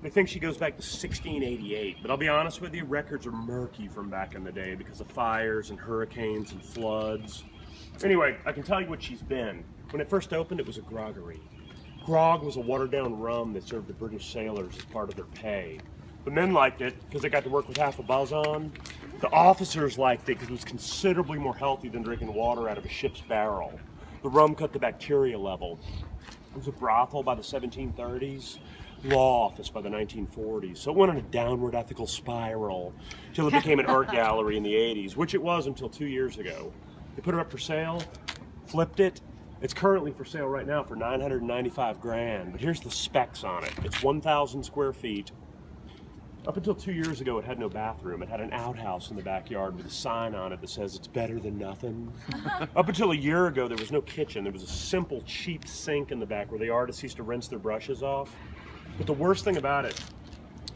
They think she goes back to 1688, but I'll be honest with you, records are murky from back in the day because of fires and hurricanes and floods. Anyway, I can tell you what she's been. When it first opened, it was a groggery. Grog was a watered-down rum that served the British sailors as part of their pay. The men liked it because they got to work with half a buzz on. The officers liked it because it was considerably more healthy than drinking water out of a ship's barrel. The rum cut the bacteria level. It was a brothel by the 1730s, law office by the 1940s. So it went on a downward ethical spiral till it became an art gallery in the 80s, which it was until 2 years ago. They put it up for sale, flipped it. It's currently for sale right now for $995 grand, but here's the specs on it. It's 1,000 square feet. Up until 2 years ago, it had no bathroom. It had an outhouse in the backyard with a sign on it that says it's better than nothing. Up until a year ago, there was no kitchen. There was a simple, cheap sink in the back where the artists used to rinse their brushes off. But the worst thing about it,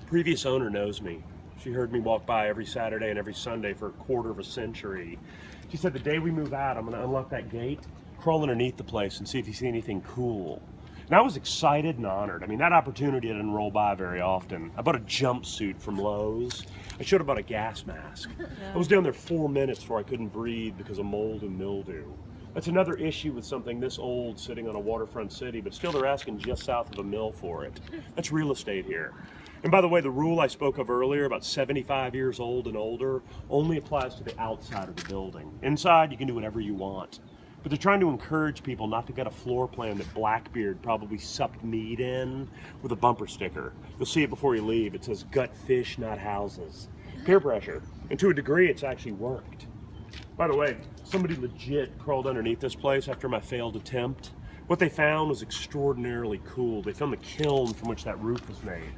previous owner knows me. She heard me walk by every Saturday and every Sunday for a quarter of a century. She said, the day we move out, I'm gonna unlock that gate, crawl underneath the place and see if you see anything cool. And I was excited and honored. I mean, that opportunity didn't roll by very often. I bought a jumpsuit from Lowe's. I should have bought a gas mask. I was down there 4 minutes before I couldn't breathe because of mold and mildew. That's another issue with something this old sitting on a waterfront city, but still they're asking just south of a mill for it. That's real estate here. And by the way, the rule I spoke of earlier about 75 years old and older only applies to the outside of the building. Inside, you can do whatever you want. But they're trying to encourage people not to get a floor plan that Blackbeard probably supped meat in with a bumper sticker. You'll see it before you leave. It says, gut fish, not houses. Peer pressure. And to a degree, it's actually worked. By the way, somebody legit crawled underneath this place after my failed attempt. What they found was extraordinarily cool. They found the kiln from which that roof was made.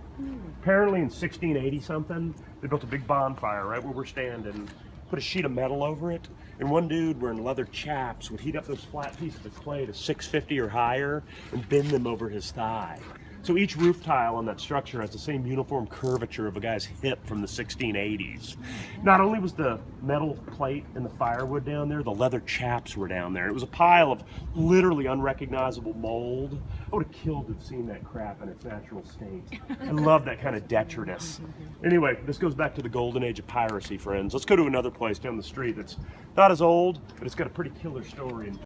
Apparently in 1680-something, they built a big bonfire right where we're standing, put a sheet of metal over it, and one dude wearing leather chaps would heat up those flat pieces of clay to 650 or higher and bend them over his thigh. So each roof tile on that structure has the same uniform curvature of a guy's hip from the 1680s. Not only was the metal plate and the firewood down there, the leather chaps were down there. It was a pile of literally unrecognizable mold. I would have killed to have seen that crap in its natural state. I love that kind of detritus. Anyway, this goes back to the golden age of piracy, friends. Let's go to another place down the street that's not as old, but it's got a pretty killer story.